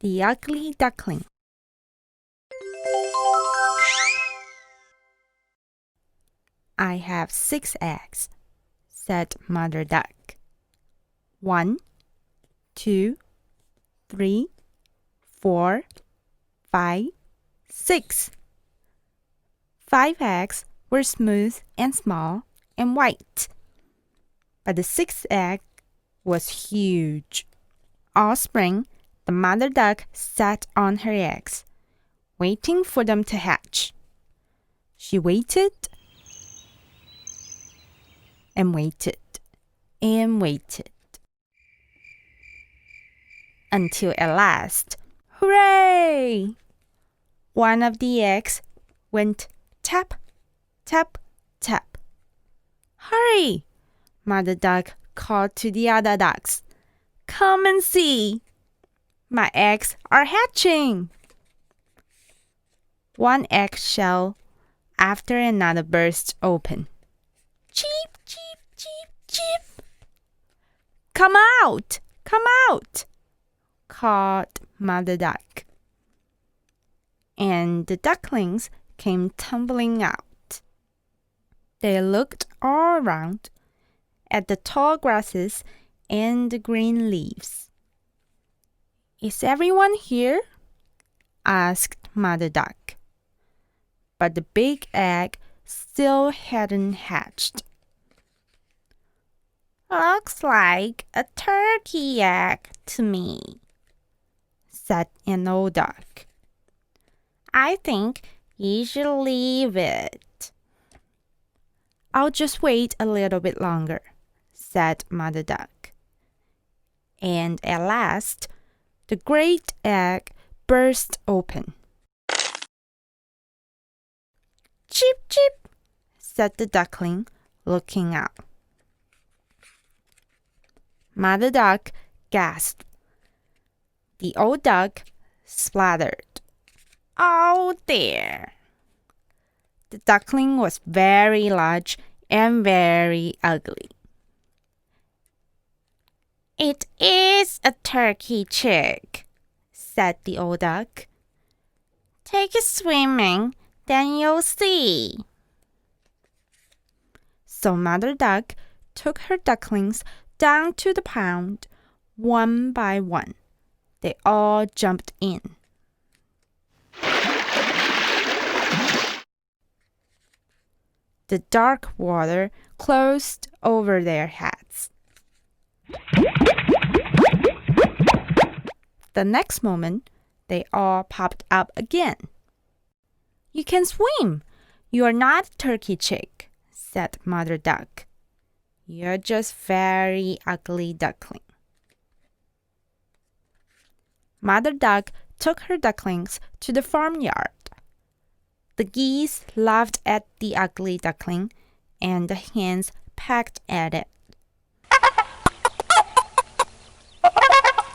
The Ugly Duckling. I have 6 eggs, said Mother Duck. 1, 2, 3, 4, 5, 6. 5 eggs were smooth and small and white, but the 6th egg was huge. All spring, the mother duck sat on her eggs, waiting for them to hatch. She waited and waited and waited until at last, hooray! One of the eggs went tap, tap, tap. Hurry! Mother duck called to the other ducks. Come and see. My eggs are hatching. One eggshell after another burst open. Cheep, cheep, cheep, cheep. Come out! Come out! Called Mother Duck. And the ducklings came tumbling out. They looked all around at the tall grasses and the green leaves. Is everyone here? Asked Mother Duck. But the big egg still hadn't hatched. Looks like a turkey egg to me, said an old duck. I think you should leave it. I'll just wait a little bit longer, said Mother Duck. And at last, the great egg burst open. Chip, chip, said the duckling, looking out. Mother Duck gasped. The old duck splattered. Oh dear! The duckling was very large and very ugly. It is a turkey chick, said the old duck. Take it swimming, then you'll see. So Mother Duck took her ducklings down to the pond, one by one. They all jumped in. The dark water closed over their heads. The next moment, they all popped up again. You can swim. You are not a turkey chick, said Mother Duck. You're just very ugly duckling. Mother Duck took her ducklings to the farmyard. The geese laughed at the ugly duckling, and the hens pecked at it.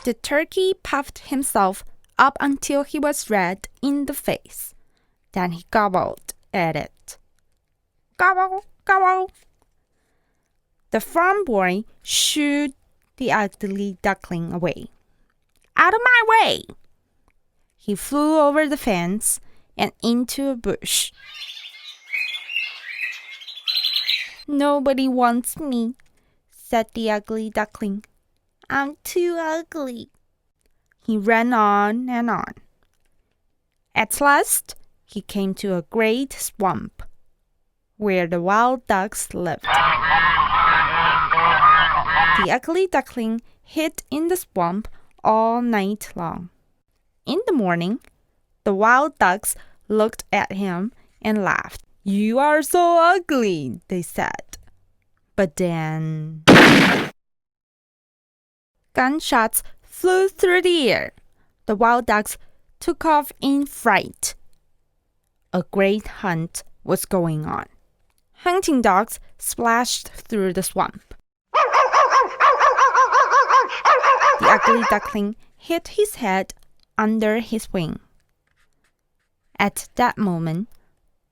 The turkey puffed himself up until he was red in the face. Then he gobbled at it. Gobble, gobble. The farm boy shooed the ugly duckling away. Out of my way! He flew over the fence and into a bush. Nobody wants me, said the ugly duckling. I'm too ugly. He ran on and on. At last, he came to a great swamp where the wild ducks lived. The ugly duckling hid in the swamp all night long. In the morning, the wild ducks looked at him and laughed. You are so ugly, they said. But then gunshots flew through the air. The wild ducks took off in fright. A great hunt was going on. Hunting dogs splashed through the swamp. The ugly duckling hid his head under his wing. At that moment,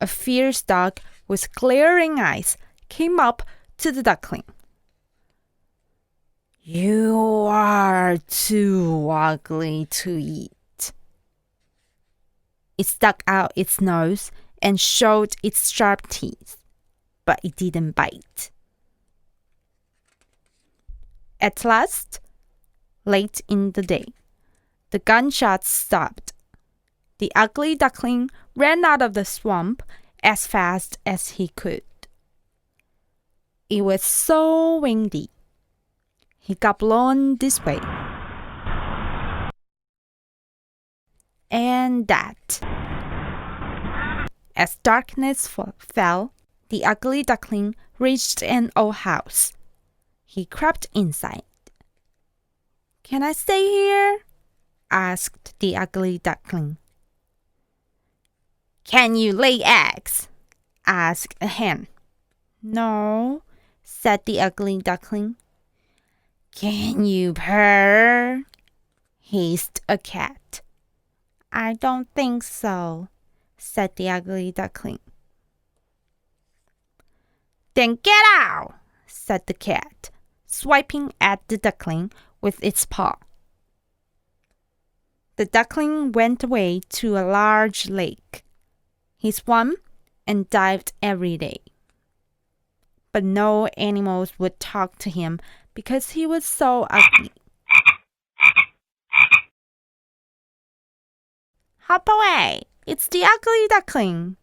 a fierce dog with glaring eyes came up to the duckling. You are too ugly to eat, It stuck out its nose and showed its sharp teeth, but it didn't bite. At last, late in the day, the gunshots stopped. The ugly duckling ran out of the swamp as fast as he could. It was so windy. He got blown this way and that. As darkness fell, the ugly duckling reached an old house. He crept inside. "Can I stay here?" asked the ugly duckling. "Can you lay eggs?" asked a hen. "No," said the ugly duckling. "Can you purr?" hissed a cat. "I don't think so," said the ugly duckling. "Then get out," said the cat, swiping at the duckling with its paw. The duckling went away to a large lake. He swam and dived every day. But no animals would talk to him because he was so ugly. "Hop away! It's the ugly duckling!"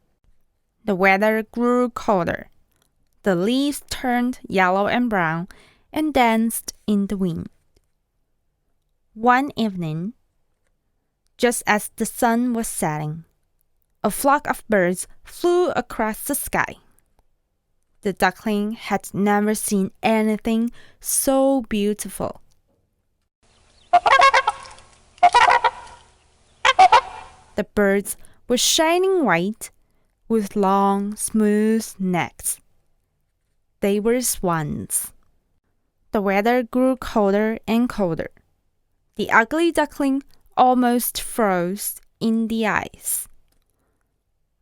The weather grew colder. The leaves turned yellow and brown and danced in the wind. One evening, just as the sun was setting, a flock of birds flew across the sky. The duckling had never seen anything so beautiful. The birds were shining white with long, smooth necks. They were swans. The weather grew colder and colder. The ugly duckling almost froze in the ice.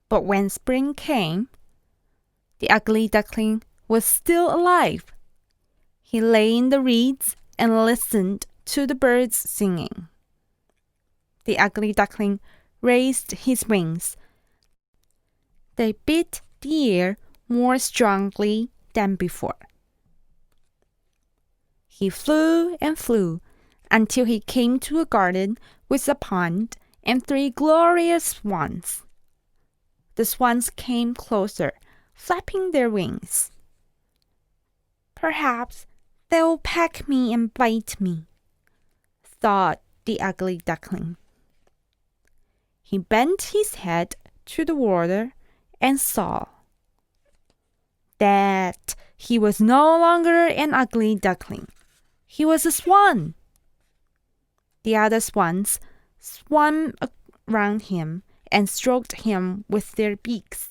But when spring came, the ugly duckling was still alive. He lay in the reeds and listened to the birds singing. The ugly duckling raised his wings. They beat the air more strongly than before. He flew and flew until he came to a garden with a pond and 3 glorious swans. The swans came closer, flapping their wings. "Perhaps they'll peck me and bite me," thought the ugly duckling. He bent his head to the water and saw that he was no longer an ugly duckling. He was a swan. The other swans swam around him and stroked him with their beaks.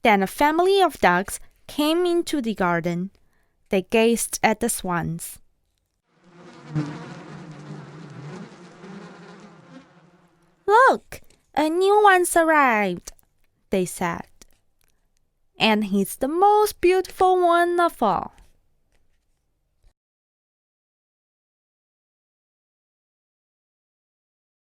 Then a family of ducks came into the garden. They gazed at the swans. "Look, a new one's arrived," they said. "And he's the most beautiful one of all."